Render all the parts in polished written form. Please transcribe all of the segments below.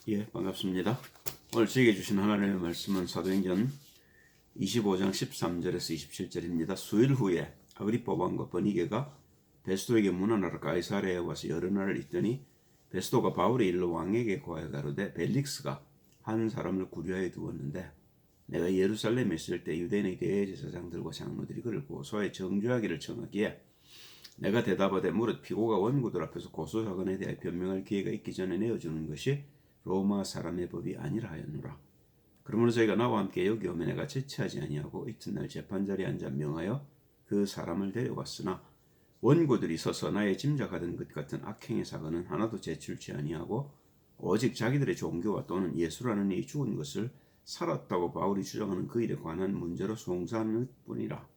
예, 반갑습니다. 오늘 저에게 주신 하나님의 말씀은 사도행전 25장 13절에서 27절입니다. 수일 후에 아그리빠 왕과 버니게가 베스도에게 문하나라 가이사랴에 와서 여러 날을 있더니 베스도가 바울의 일로 왕에게 고하여 가로되 벨릭스가 한 사람을 구류하여 두었는데 내가 예루살렘에 있을 때 유대인의 대제사장들과 장로들이 그를 고소하여 정죄하기를 청하기에 내가 대답하되 무릇 피고가 원고들 앞에서 고소사건에 대하여 변명할 기회가 있기 전에 내어주는 것이 로마 사람의 법이 아니라 하였노라. 그러므로 저희가 나와 함께 여기 오면 내가 지체하지 아니하고 이튿날 재판자리에 앉아 명하여 그 사람을 데려왔으나 원고들이 서서 나의 짐작하던 것 같은 악행의 사건은 하나도 제출치 아니하고 오직 자기들의 종교와 또는 예수라는 이의 죽은 것을 살았다고 바울이 주장하는 그 일에 관한 문제로 송사하는 뿐이라.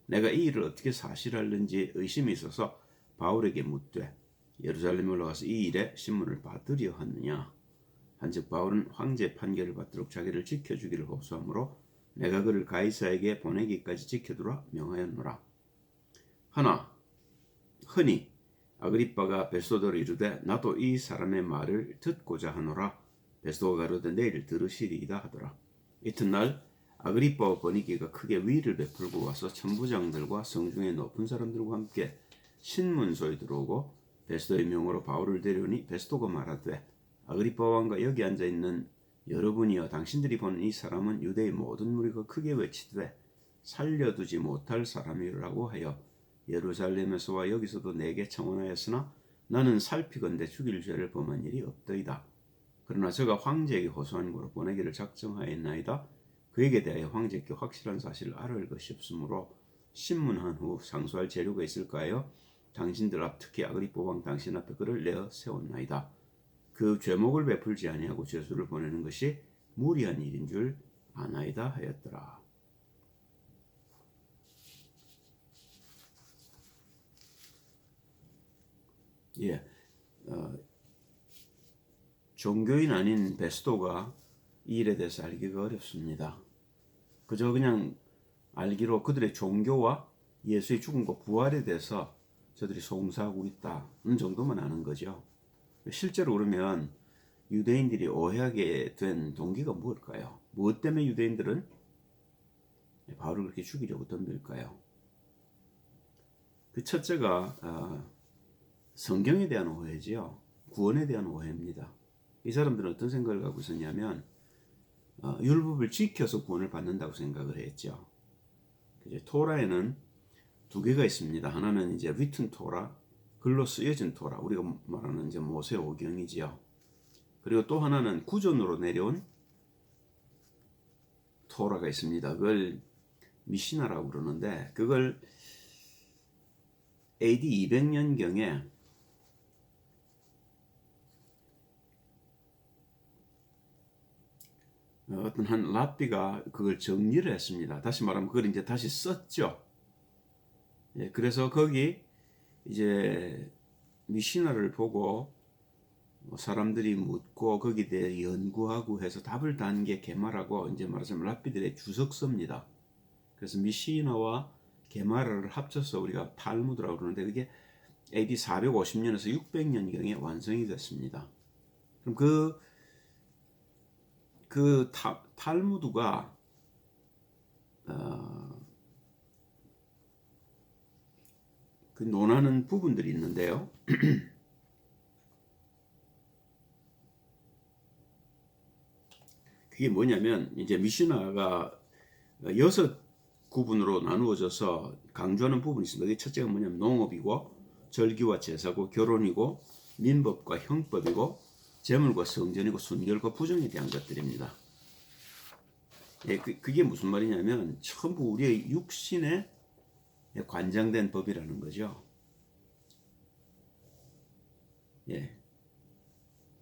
내가 이 일을 어떻게 사실할는지 의심이 있어서 바울에게 묻되 예루살렘에 올라가서 이 일에 신문을 받으려 하느냐. 한즉 바울은 황제 판결을 받도록 자기를 지켜주기를 호소하므로 내가 그를 가이사에게 보내기까지 지켜두라 명하였노라. 하나 흔히 아그리빠가 베스도를 이르되 나도 이 사람의 말을 듣고자 하노라. 베스도가 가로되 내일 들으시리이다 하더라. 이튿날 아그리빠와 버니게가 크게 위를 베풀고 와서 천부장들과 성중의 높은 사람들과 함께 신문소에 들어오고 베스도의 명으로 바울을 데려오니 베스도가 말하되 아그리빠 왕과 여기 앉아있는 여러분이여 당신들이 보는 이 사람은 유대의 모든 무리가 크게 외치되 살려두지 못할 사람이라고 하여 예루살렘에서와 여기서도 내게 청원하였으나 나는 살피건대 죽일 죄를 범한 일이 없더이다. 그러나 저가 황제에게 호소한 거로 보내기를 작정하였나이다. 그에게 대하여 황제께 확실한 사실을 알을 것이 없으므로 신문한 후 상소할 재료가 있을까요? 당신들 앞 특히 아그리빠 왕 당신 앞에 그를 내어 세웠나이다. 그 죄목을 베풀지 아니하고 죄수를 보내는 것이 무리한 일인 줄 아나이다 하였더라. 예, 종교인 아닌 베스도가 이 일에 대해서 알기가 어렵습니다. 그저 그냥 알기로 그들의 종교와 예수의 죽음과 부활에 대해서 저들이 송사하고 있다는 정도만 아는 거죠. 실제로 그러면 유대인들이 오해하게 된 동기가 무엇일까요? 무엇 때문에 유대인들은 바울을 그렇게 죽이려고 덤빌까요? 그 첫째가 성경에 대한 오해지요. 구원에 대한 오해입니다. 이 사람들은 어떤 생각을 갖고 있었냐면 율법을 지켜서 구원을 받는다고 생각을 했죠. 토라에는 두 개가 있습니다. 하나는 이제 리튼 토라, 글로 쓰여진 토라, 우리가 말하는 이제 모세 오경이지요. 그리고 또 하나는 구전으로 내려온 토라가 있습니다. 그걸 미시나라고 그러는데 그걸 AD 200년경에 어떤 한 랍비가 그걸 정리를 했습니다. 다시 말하면 그걸 이제 다시 썼죠. 예, 그래서 거기 이제 미시나를 보고 사람들이 묻고 거기에 대해 연구하고 해서 답을 단 게 게마라고 이제 말하자면 랍비들의 주석서입니다. 그래서 미시나와 게마라를 합쳐서 우리가 탈무드라고 그러는데 그게 AD 450년에서 600년경에 완성이 됐습니다. 그럼 그 탈무드가 그 논하는 부분들이 있는데요. 그게 뭐냐면 이제 미시나가 6구분으로 나누어져서 강조하는 부분이 있습니다. 그게 첫째가 뭐냐면 농업이고 절기와 제사고 결혼이고 민법과 형법이고 재물과 성전이고 순결과 부정에 대한 것들입니다. 예, 그게 무슨 말이냐면 전부 우리의 육신에 관장된 법이라는 거죠. 예.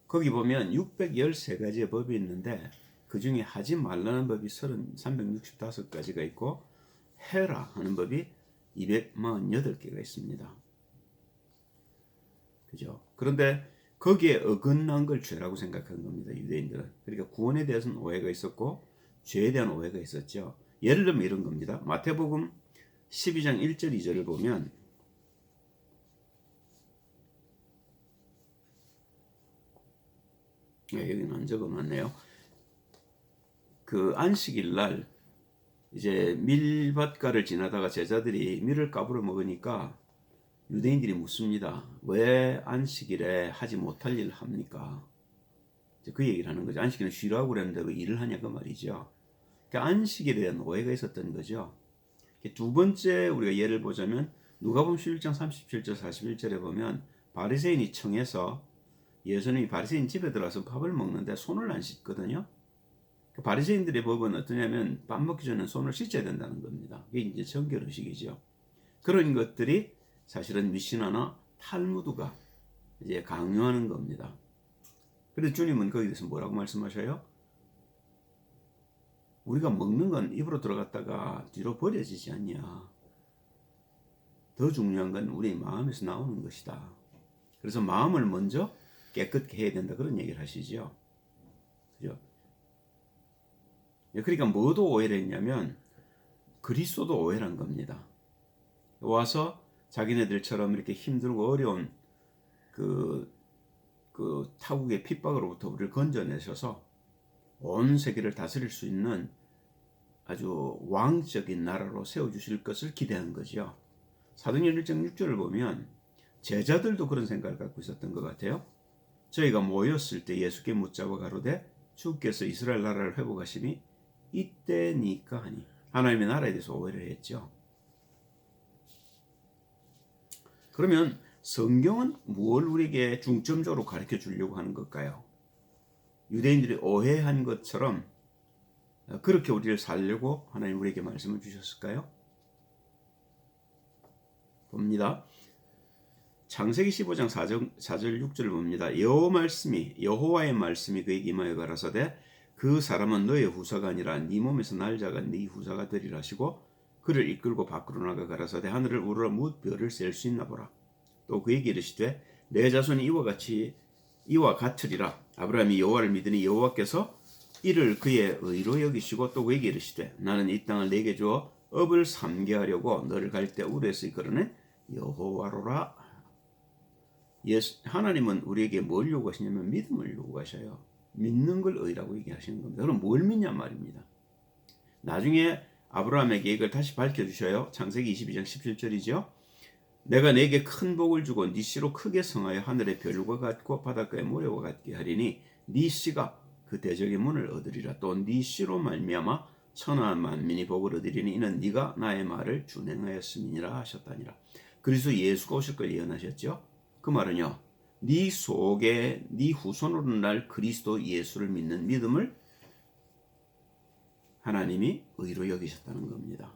거기 보면 613가지의 법이 있는데 그 중에 하지 말라는 법이 365가지가 있고 해라 하는 법이 248개가 있습니다. 그죠? 그런데 거기에 어긋난 걸 죄라고 생각한 겁니다. 유대인들은. 그러니까 구원에 대해서는 오해가 있었고 죄에 대한 오해가 있었죠. 예를 들면 이런 겁니다. 마태복음 12장 1절 2절을 보면 여기는 안 적어놨네요. 그 안식일 날 이제 밀밭가를 지나다가 제자들이 밀을 까불어 먹으니까 유대인들이 묻습니다. 왜 안식일에 하지 못할 일을 합니까? 그 얘기를 하는 거죠. 안식일은 쉬라고 그랬는데 왜 일을 하냐 그 말이죠. 그러니까 안식일에 대한 오해가 있었던 거죠. 두 번째 우리가 예를 보자면 누가복음 11장 37절 41절에 보면 바리새인이 청해서 예수님이 바리새인 집에 들어가서 밥을 먹는데 손을 안 씻거든요. 바리새인들의 법은 어떠냐면 밥 먹기 전에 손을 씻어야 된다는 겁니다. 이게 이제 정결의식이죠. 그런 것들이 사실은 미시나나 탈무드가 이제 강요하는 겁니다. 그래서 주님은 거기에 대해서 뭐라고 말씀하셔요? 우리가 먹는 건 입으로 들어갔다가 뒤로 버려지지 않냐. 더 중요한 건 우리 마음에서 나오는 것이다. 그래서 마음을 먼저 깨끗게 해야 된다. 그런 얘기를 하시죠. 그죠? 그러니까 뭐도 오해를 했냐면 그리스도도 오해를 한 겁니다. 와서 자기네들처럼 이렇게 힘들고 어려운 그 타국의 핍박으로부터 우리를 건져내셔서 온 세계를 다스릴 수 있는 아주 왕적인 나라로 세워주실 것을 기대한 거죠. 사도행전 1장 6절을 보면 제자들도 그런 생각을 갖고 있었던 것 같아요. 저희가 모였을 때 예수께 묻자고 가로되 주께서 이스라엘 나라를 회복하심이 이때니까 하니 하나님의 나라에 대해서 오해를 했죠. 그러면 성경은 무엇을 우리에게 중점적으로 가르쳐 주려고 하는 걸까요? 유대인들이 오해한 것처럼 그렇게 우리를 살려고 하나님 우리에게 말씀을 주셨을까요? 봅니다. 창세기 15장 4절 6절을 봅니다. 여호와의 말씀이 그에게 임하여 가라사대 그 사람은 너의 후사가 아니라 네 몸에서 날 자가 네 후사가 되리라 하시고 그를 이끌고 밖으로 나가 가라사대 하늘을 우러러 뭇 별을 셀 수 있나 보라. 또 그에게 이르시되 내 자손이 이와 같으리라. 아브라함이 여호와를 믿으니 여호와께서 이를 그의 의로 여기시고 또 그에게 이르시되 나는 이 땅을 내게 주어 업을 삼게 하려고 너를 갈 때 우르에서 이끌어낸 여호와로라. 하나님은 우리에게 뭘 요구하시냐면 믿음을 요구하셔요. 믿는 걸 의라고 얘기하시는 겁니다. 그럼 뭘 믿냐 말입니다. 나중에 아브라함에게 이걸 다시 밝혀주셔요. 창세기 22장 17절이죠. 내가 내게 큰 복을 주고 네 씨로 크게 성하여 하늘의 별과 같고 바닷가의 모래와 같게 하리니 네 씨가 그 대적의 문을 얻으리라. 또 네 씨로 말미암아 천하 만민이 복을 얻으리니 이는 네가 나의 말을 준행하였음이니라 하셨다니라. 그리스도 예수가 오실 걸 예언하셨죠. 그 말은요. 네 속에 네 후손으로 날 그리스도 예수를 믿는 믿음을 하나님이 의로 여기셨다는 겁니다.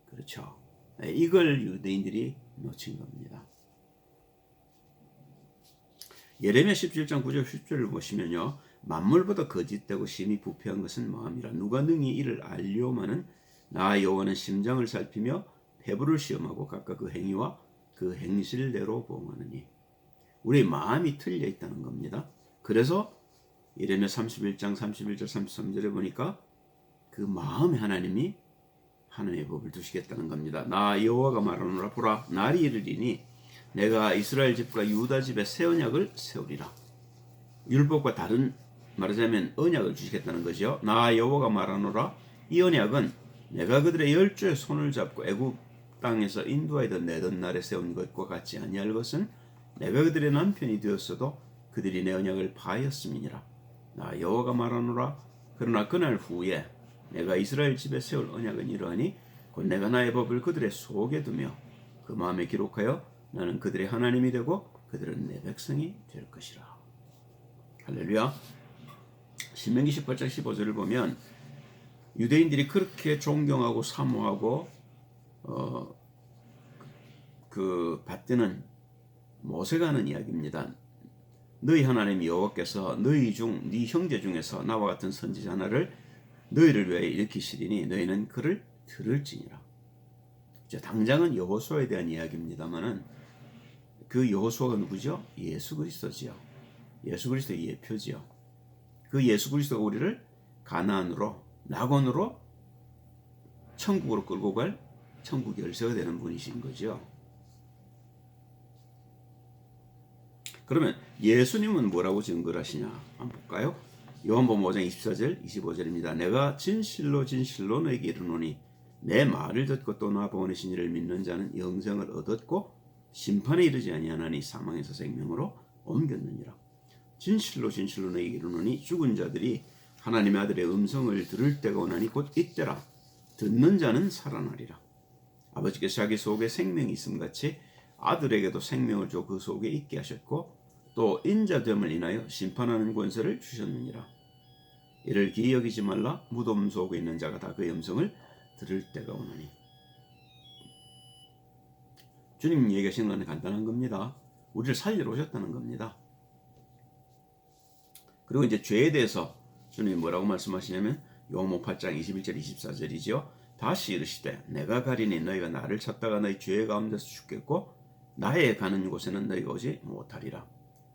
그렇죠. 이걸 유대인들이 놓친 겁니다. 예레미야 17장 9절 10절을 보시면요. 만물보다 거짓되고 심히 부패한 것은 마음이라. 누가 능히 이를 알려오마는 나 여호와는 심장을 살피며 폐부를 시험하고 각각 그 행위와 그 행실대로 보응하느니. 우리의 마음이 틀려 있다는 겁니다. 그래서 예레미야 31장 31절 33절에 보니까 그 마음에 하나님이 하나님의 법을 두시겠다는 겁니다. 나 여호와가 말하노라. 보라 날이 이르리니 내가 이스라엘 집과 유다 집에 새 언약을 세우리라. 율법과 다른 말하자면 언약을 주시겠다는 거죠. 나 여호와가 말하노라. 이 언약은 내가 그들의 열조의 손을 잡고 애굽 땅에서 인도하여 내던 날에 세운 것과 같지 아니할 것은 내가 그들의 남편이 되었어도 그들이 내 언약을 파하였음이니라. 나 여호와가 말하노라. 그러나 그날 후에 내가 이스라엘 집에 세울 언약은 이러하니 곧 내가 나의 법을 그들의 속에 두며 그 마음에 기록하여 나는 그들의 하나님이 되고 그들은 내 백성이 될 것이라. 할렐루야. 신명기 18장 15절을 보면 유대인들이 그렇게 존경하고 사모하고 받드는 모세가 하는 이야기입니다. 너희 하나님 여호와께서 네 형제 중에서 나와 같은 선지자 하나를 너희를 위하여 일으키시리니 너희는 그를 들을지니라. 당장은 여호수아에 대한 이야기입니다만은 그 여호수아가 누구죠? 예수 그리스도지요. 예수 그리스도의 예표지요. 그 예수 그리스도가 우리를 가나안으로 낙원으로 천국으로 끌고 갈 천국 열쇠가 되는 분이신 거죠. 그러면 예수님은 뭐라고 증거를 하시냐 한번 볼까요? 요한복음 5장 24절 25절입니다. 내가 진실로 진실로 너에게 이르노니 내 말을 듣고 또 나 보내신 이를 믿는 자는 영생을 얻었고 심판에 이르지 아니하나니 사망에서 생명으로 옮겼느니라. 진실로 진실로 너에게 이르노니 죽은 자들이 하나님의 아들의 음성을 들을 때가 오나니 곧 이때라. 듣는 자는 살아나리라. 아버지께서 자기 속에 생명이 있음같이 아들에게도 생명을 줘 그 속에 있게 하셨고 또 인자됨을 인하여 심판하는 권세를 주셨느니라. 이를 기이 여기지 말라. 무덤 속에 있는 자가 다 그의 음성을 들을 때가 오나니. 주님 얘기하시는 건 간단한 겁니다. 우리를 살리러 오셨다는 겁니다. 그리고 이제 죄에 대해서 주님이 뭐라고 말씀하시냐면 요한복음 8장 21절 24절이죠. 다시 이르시되 내가 가리니 너희가 나를 찾다가 너희 죄 가운데서 죽겠고 나의 가는 곳에는 너희가 오지 못하리라.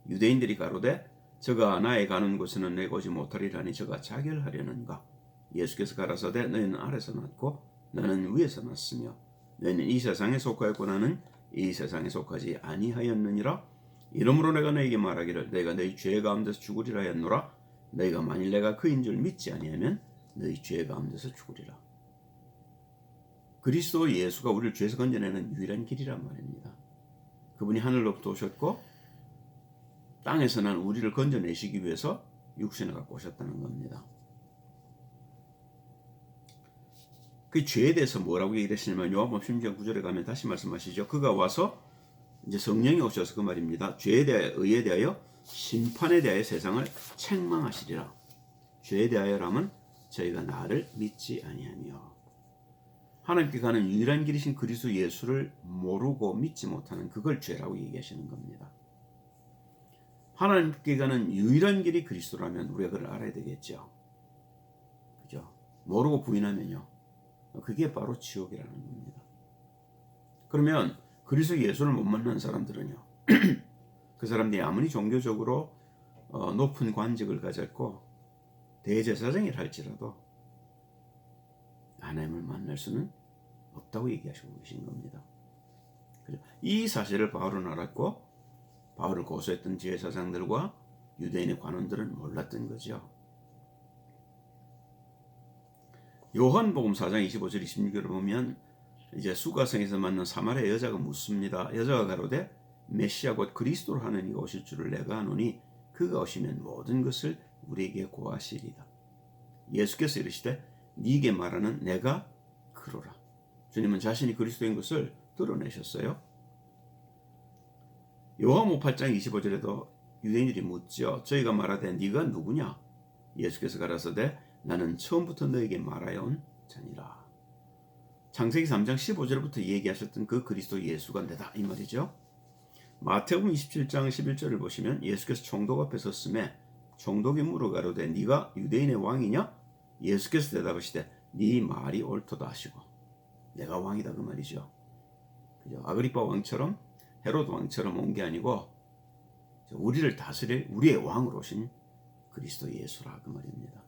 유대인들이 가로되 저가 나의 가는 곳에는 내가 오지 못하리라니 저가 자결하려는가. 예수께서 가라사대 너희는 아래서 났고 나는 위에서 났으며 너희는 이 세상에 속하였고 나는 이 세상에 속하지 아니하였느니라. 이러므로 내가 너희에게 말하기를 너희가 너희 죄 가운데서 죽으리라 했노라. 너희가 만일 내가 그인 줄 믿지 아니하면 너희 죄 가운데서 죽으리라. 그리스도 예수가 우리를 죄에서 건져내는 유일한 길이란 말입니다. 그분이 하늘로부터 오셨고 땅에서 난 우리를 건져내시기 위해서 육신을 갖고 오셨다는 겁니다. 그 죄에 대해서 뭐라고 얘기했냐면 요한복음 16장 9절에 가면 다시 말씀하시죠. 그가 와서 이제 성령이 오셔서 그 말입니다. 죄에 대하여 의에 대하여 심판에 대하여 세상을 책망하시리라. 죄에 대하여라면 저희가 나를 믿지 아니하며 하나님께 가는 유일한 길이신 그리스도 예수를 모르고 믿지 못하는 그걸 죄라고 얘기하시는 겁니다. 하나님께 가는 유일한 길이 그리스도라면 우리가 그걸 알아야 되겠죠. 그죠? 모르고 부인하면요. 그게 바로 지옥이라는 겁니다. 그러면 그리스도 예수를 못 만난 사람들은요. 그 사람들이 아무리 종교적으로 높은 관직을 가졌고 대제사장이라 할지라도 하나님을 만날 수는 없다고 얘기하시고 계신 겁니다. 그죠? 이 사실을 바울은 알았고 바울을 고소했던 제사장들과 유대인의 관원들은 몰랐던 거죠. 요한복음 4장 25절 26절을 보면 이제 수가성에서 만난 사마리아 여자가 묻습니다. 여자가 가로되 메시아 곧 그리스도로 하는 이가 오실 줄을 내가 아노니 그가 오시면 모든 것을 우리에게 고하시리다. 예수께서 이르시되 네게 말하는 내가 그로라. 주님은 자신이 그리스도인 것을 드러내셨어요. 요한복음 8장 25절에도 유대인들이 묻죠. 저희가 말하되 네가 누구냐? 예수께서 가라사대 나는 처음부터 너에게 말하여 온 자니라. 창세기 3장 15절부터 얘기하셨던 그 그리스도 예수가 내다 이 말이죠. 마태복음 27장 11절을 보시면 예수께서 총독 앞에 섰음에 총독이 물어 가로되 네가 유대인의 왕이냐? 예수께서 대답하시되 네 말이 옳도다 하시고 내가 왕이다 그 말이죠. 그죠? 아그리파 왕처럼 헤로드 왕처럼 온 게 아니고 우리를 다스릴 우리의 왕으로 오신 그리스도 예수라 그 말입니다.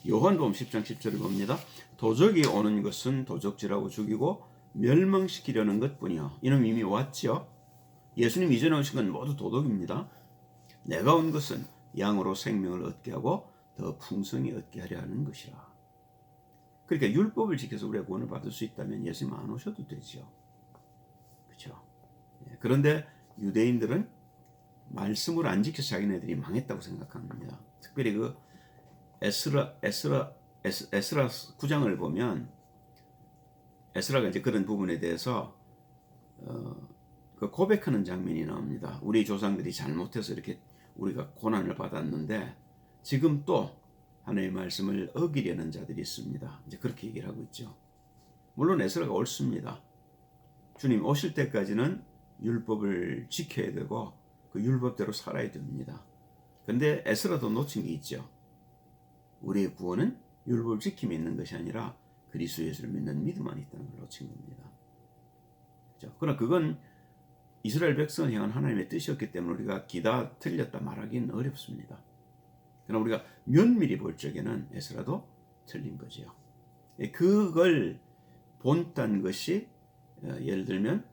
요한복음 10장 10절을 봅니다. 도적이 오는 것은 도적질하고 죽이고 멸망시키려는 것뿐이요. 이는 이미 왔죠. 예수님 이전에 오신 건 모두 도덕입니다. 내가 온 것은 양으로 생명을 얻게 하고 더 풍성히 얻게 하려 하는 것이라. 그러니까 율법을 지켜서 우리가 구원을 받을 수 있다면 예수님 안 오셔도 되죠. 그렇죠? 그런데 유대인들은 말씀을 안 지켜서 자기네들이 망했다고 생각합니다. 특별히 그 에스라 9장을 보면 에스라가 이제 그런 부분에 대해서 그 고백하는 장면이 나옵니다. 우리 조상들이 잘못해서 이렇게 우리가 고난을 받았는데 지금 또 하나님의 말씀을 어기려는 자들이 있습니다. 이제 그렇게 얘기를 하고 있죠. 물론 에스라가 옳습니다. 주님 오실 때까지는 율법을 지켜야 되고 그 율법대로 살아야 됩니다. 그런데 에스라도 놓친 게 있죠. 우리의 구원은 율법을 지킴에 있는 것이 아니라 그리스도 예수를 믿는 믿음 안에 있다는 걸 놓친 겁니다. 그렇죠? 그러나 그건 이스라엘 백성을 향한 하나님의 뜻이었기 때문에 우리가 기다 틀렸다 말하기는 어렵습니다. 그러나 우리가 면밀히 볼 적에는 에스라도 틀린 거지요. 그걸 본딴 것이 예를 들면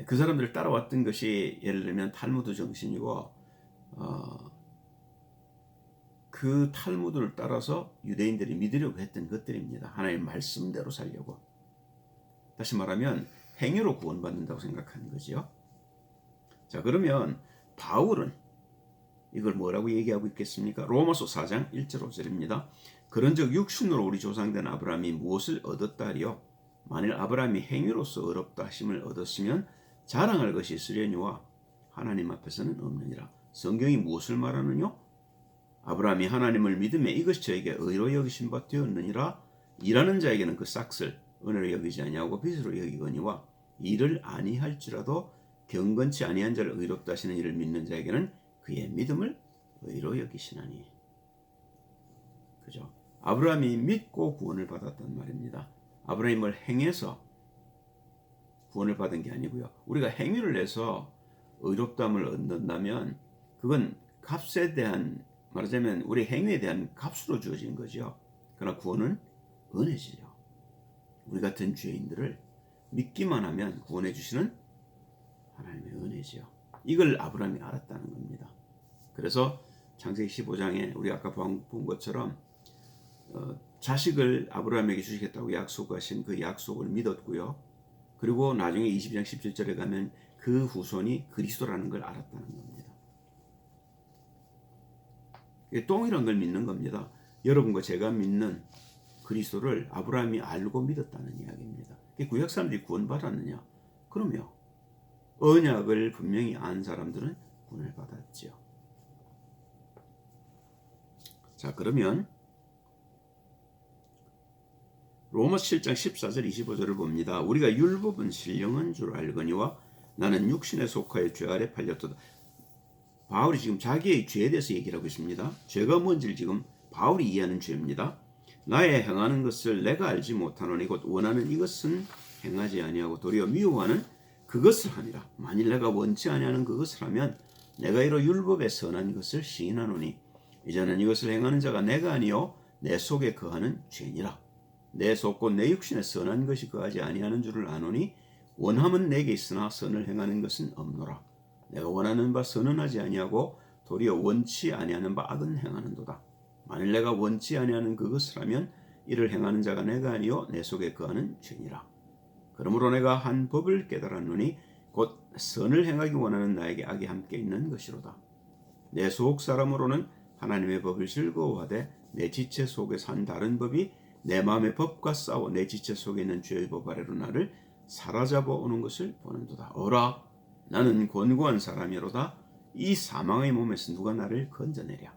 그 사람들을 따라왔던 것이 예를 들면 탈무드 정신이고 그 탈무드를 따라서 유대인들이 믿으려고 했던 것들입니다. 하나님의 말씀대로 살려고. 다시 말하면 행위로 구원받는다고 생각하는 거지요. 자, 그러면 바울은 이걸 뭐라고 얘기하고 있겠습니까? 로마서 4장 1절 5절입니다. 그런즉 육신으로 우리 조상된 아브라함이 무엇을 얻었다 하리요? 만일 아브라함이 행위로서 의롭다 하심을 얻었으면 자랑할 것이 있으려니와 하나님 앞에서는 없느니라. 성경이 무엇을 말하느냐? 아브라함이 하나님을 믿음에 이것이 저에게 의로 여기신 바 되었느니라. 일하는 자에게는 그 싹을 은혜로 여기지 아니하고 빚으로 여기거니와 일을 아니할지라도 경건치 아니한 자를 의롭다 하시는 이를 믿는 자에게는 그의 믿음을 의로 여기시나니. 그죠? 아브라함이 믿고 구원을 받았단 말입니다. 아브라함을 행해서 구원을 받은 게 아니고요. 우리가 행위를 해서 의롭다함을 얻는다면 그건 값에 대한, 말하자면 우리 행위에 대한 값으로 주어진 거죠. 그러나 구원은 은혜지요. 우리 같은 죄인들을 믿기만 하면 구원해 주시는 하나님의 은혜지요. 이걸 아브라함이 알았다는 겁니다. 그래서 창세기 15장에 우리 아까 본 것처럼 자식을 아브라함에게 주시겠다고 약속하신 그 약속을 믿었고요. 그리고 나중에 22장 17절에 가면 그 후손이 그리스도라는 걸 알았다는 겁니다. 동일한 걸 믿는 겁니다. 여러분과 제가 믿는 그리스도를 아브라함이 알고 믿었다는 이야기입니다. 구약 사람들이 구원받았느냐? 그럼요. 언약을 분명히 안 사람들은 구원을 받았죠. 자, 그러면 로마서 7장 14절 25절을 봅니다. 우리가 율법은 신령한 줄 알거니와 나는 육신에 속하여 죄 아래 팔렸도다. 바울이 지금 자기의 죄에 대해서 얘기를 하고 있습니다. 죄가 뭔지를 지금 바울이 이해하는 죄입니다. 나의 행하는 것을 내가 알지 못하노니 곧 원하는 이것은 행하지 아니하고 도리어 미워하는 그것을 하니라. 만일 내가 원치 아니하는 그것을 하면 내가 이로 율법의 선한 것을 시인하노니 이제는 이것을 행하는 자가 내가 아니요 내 속에 거하는 죄니라. 내 속 곧 내 육신에 선한 것이 거하지 아니하는 줄을 아노니 원함은 내게 있으나 선을 행하는 것은 없노라. 내가 원하는 바 선은 하지 아니하고 도리어 원치 아니하는 바 악은 행하는도다. 만일 내가 원치 아니하는 그것을 하면 이를 행하는 자가 내가 아니요 내 속에 거하는 죄니라. 그러므로 내가 한 법을 깨달았노니 곧 선을 행하기 원하는 나에게 악이 함께 있는 것이로다. 내 속 사람으로는 하나님의 법을 즐거워하되 내 지체 속에서 한 다른 법이 내 마음의 법과 싸워 내 지체 속에 있는 죄의 법 아래로 나를 사로잡아 오는 것을 보는도다. 어라, 나는 곤고한 사람이로다. 이 사망의 몸에서 누가 나를 건져내랴.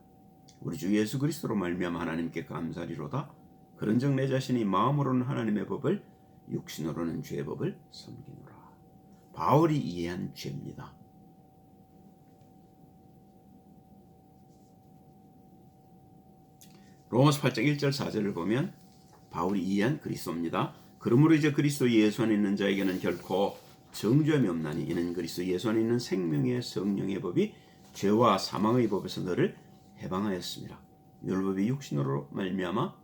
우리 주 예수 그리스도로 말미암아 하나님께 감사리로다. 그런즉 내 자신이 마음으로는 하나님의 법을 육신으로는 죄의 법을 섬기노라. 바울이 이해한 죄입니다. 로마서 8장 1절 4절을 보면 바울이 이해한 그리스도입니다. 그러므로 이제 그리스도 예수 안에 있는 자에게는 결코 정죄함이 없나니 이는 그리스도 예수 안에 있는 생명의 성령의 법이 죄와 사망의 법에서 너를 해방하였습니다. 율법이 육신으로 말미암아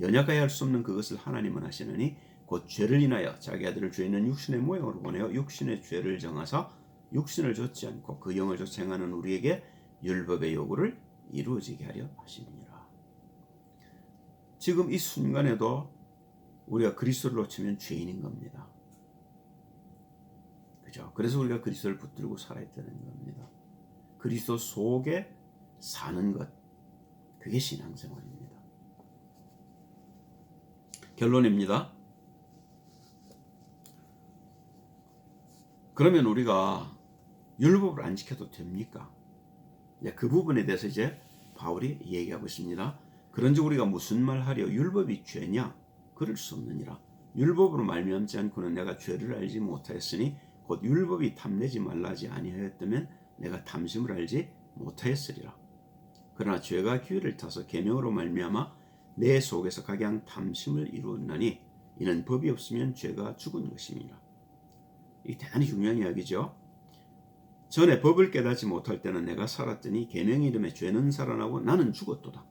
연약하여 할 수 없는 그것을 하나님은 하시느니 곧 죄를 인하여 자기 아들을 죄 있는 육신의 모형으로 보내어 육신의 죄를 정하사 육신을 좇지 않고 그 영을 좇아 행하는 우리에게 율법의 요구를 이루어지게 하려 하심이니라. 지금 이 순간에도 우리가 그리스도를 놓치면 죄인인 겁니다. 그죠? 그래서 우리가 그리스도를 붙들고 살아야 되는 겁니다. 그리스도 속에 사는 것, 그게 신앙생활입니다. 결론입니다. 그러면 우리가 율법을 안 지켜도 됩니까? 그 부분에 대해서 이제 바울이 얘기하고 있습니다. 그런즉 우리가 무슨 말 하려? 율법이 죄냐? 그럴 수 없느니라. 율법으로 말미암지 않고는 내가 죄를 알지 못하였으니 곧 율법이 탐내지 말라 하지 아니하였다면 내가 탐심을 알지 못하였으리라. 그러나 죄가 기회를 타서 계명으로 말미암아 내 속에서 각양 탐심을 이루었나니 이는 법이 없으면 죄가 죽은 것임이라. 이게 대단히 중요한 이야기죠. 전에 법을 깨닫지 못할 때는 내가 살았더니 계명의 이름에 죄는 살아나고 나는 죽었도다.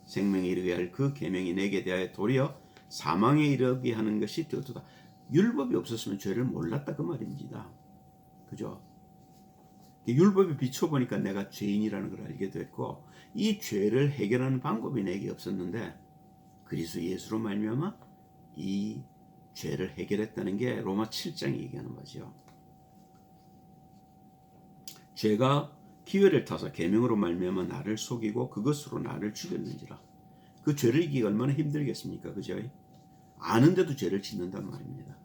생명에 이르게 할 그 계명이 내게 대하여 도리어 사망에 이르게 하는 것이 되었도다. 율법이 없었으면 죄를 몰랐다 그 말입니다. 그죠? 율법에 비춰보니까 내가 죄인이라는 걸 알게 됐고 이 죄를 해결하는 방법이 내게 없었는데 그리스도 예수로 말미암아 이 죄를 해결했다는 게 로마 7장이 얘기하는 거죠. 죄가 기회를 타서 계명으로 말미암아 나를 속이고 그것으로 나를 죽였는지라. 그 죄를 이기기가 얼마나 힘들겠습니까? 그죠? 아는데도 죄를 짓는단 말입니다.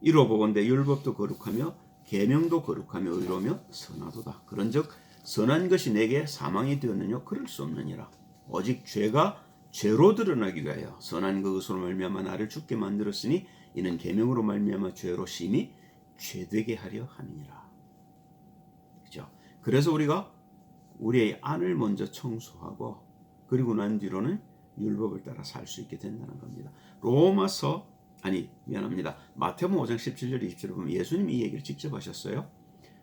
이로 보건대 율법도 거룩하며 계명도 거룩하며 의로우며 선하도다. 그런즉 선한 것이 내게 사망이 되었느냐? 그럴 수 없느니라. 오직 죄가 죄로 드러나기 위하여 선한 그것으로 말미암아 나를 죽게 만들었으니 이는 계명으로 말미암아 죄로 심히 죄되게 하려 함이니라. 그죠? 그래서 우리가 우리의 안을 먼저 청소하고 그리고 난 뒤로는 율법을 따라 살 수 있게 된다는 겁니다. 마태복음 5장 17절 20절을 보면 예수님이 이 얘기를 직접 하셨어요.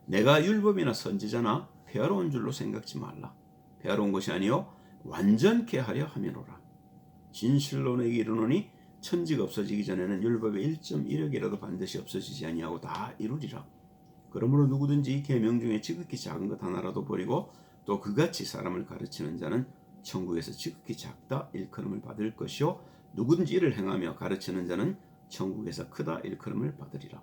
내가 율법이나 선지자나 폐하러온 줄로 생각지 말라. 폐하러온 것이 아니요 완전케 하려 함이로라. 진실로 내게 이르노니 천지가 없어지기 전에는 율법의 1.1억이라도 반드시 없어지지 아니하고 다 이루리라. 그러므로 누구든지 이 계명 중에 지극히 작은 것 하나라도 버리고 또 그같이 사람을 가르치는 자는 천국에서 지극히 작다 일컬음을 받을 것이요 누구든지 이를 행하며 가르치는 자는 천국에서 크다 일컬음을 받으리라.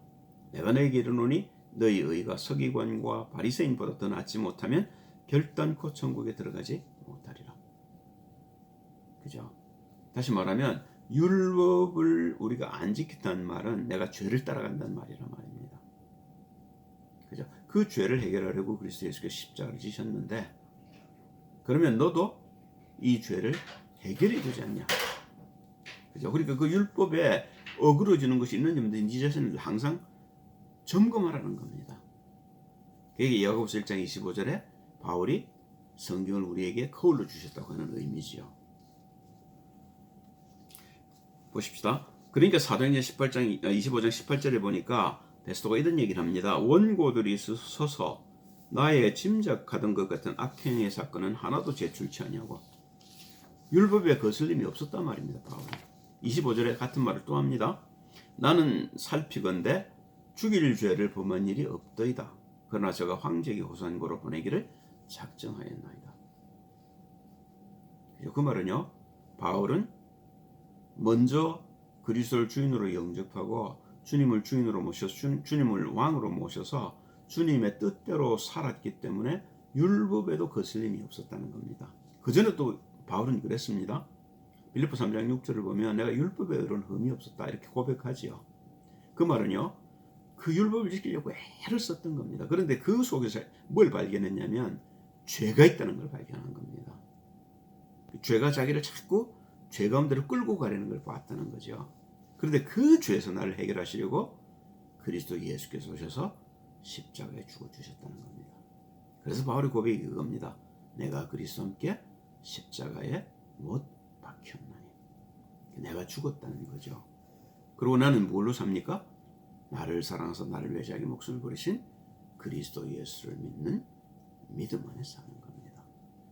내가 너에게 이르노니 너희 의가 서기관과 바리새인보다 더 낫지 못하면 결단코 천국에 들어가지 못하리라. 그죠? 다시 말하면 율법을 우리가 안 지켰다는 말은 내가 죄를 따라간다는 말이란 말입니다. 그죠? 그 죄를 해결하려고 그리스도 예수께서 십자가를 지셨는데 그러면 너도 이 죄를 해결해 주지 않냐? 그죠? 그러니까 그 율법에 어그러지는 것이 있는지 없는지 네 자신을 항상 점검하라는 겁니다. 그게 야고보서 1장 25절에 바울이 성경을 우리에게 거울로 주셨다고 하는 의미지요. 보십시다. 그러니까 사도행전 25장 18절에 보니까 베스토가 이런 얘기를 합니다. 원고들이 서서 나의 짐작하던 것 같은 악행의 사건은 하나도 제출치 아니하고 율법에 거슬림이 없었단 말입니다. 바울은 25절에 같은 말을 또 합니다. 나는 살피건대 죽일 죄를 범한 일이 없더이다. 그러나 저가 황제에게 호산고로 보내기를 작정하였나이다. 그 말은요, 바울은 먼저 그리스도를 주인으로 영접하고 주님을 주인으로 모셔서 주님을 왕으로 모셔서 주님의 뜻대로 살았기 때문에 율법에도 거슬림이 없었다는 겁니다. 그 전에 또 바울은 그랬습니다. 빌립보 3장 6절을 보면 내가 율법에 의로는 흠이 없었다 이렇게 고백하지요. 그 말은요, 그 율법을 지키려고 애를 썼던 겁니다. 그런데 그 속에서 뭘 발견했냐면 죄가 있다는 걸 발견한 겁니다. 죄가 자기를 자꾸 죄 가운데로 끌고 가려는 걸 봤다는 거죠. 그런데 그 죄에서 나를 해결하시려고 그리스도 예수께서 오셔서 십자가에 죽어주셨다는 겁니다. 그래서 바울의 고백이 그겁니다. 내가 그리스도와 함께 십자가에 못 박혔나니. 내가 죽었다는 거죠. 그리고 나는 뭘로 삽니까? 나를 사랑해서 나를 위해 자기 목숨을 버리신 그리스도 예수를 믿는 믿음 안에 사는 겁니다.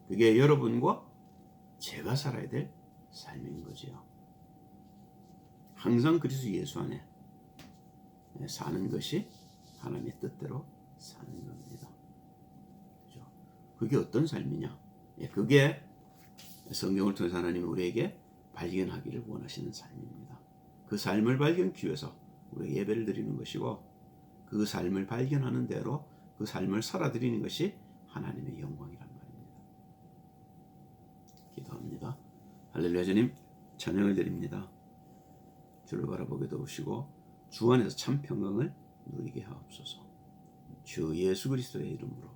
그게 여러분과 제가 살아야 될 삶인 거지요. 항상 그리스도 예수 안에 사는 것이 하나님의 뜻대로 사는 겁니다. 그죠? 그게 어떤 삶이냐? 그게 성경을 통해서 하나님이 우리에게 발견하기를 원하시는 삶입니다. 그 삶을 발견하기 위해서 우리가 예배를 드리는 것이고 그 삶을 발견하는 대로 그 삶을 살아드리는 것이 하나님의 영광이란 말입니다. 기도합니다. 할렐루야. 주님 찬양을 드립니다. 주를 바라보게 도우시고 주 안에서 참 평강을 누리게 하옵소서. 주 예수 그리스도의 이름으로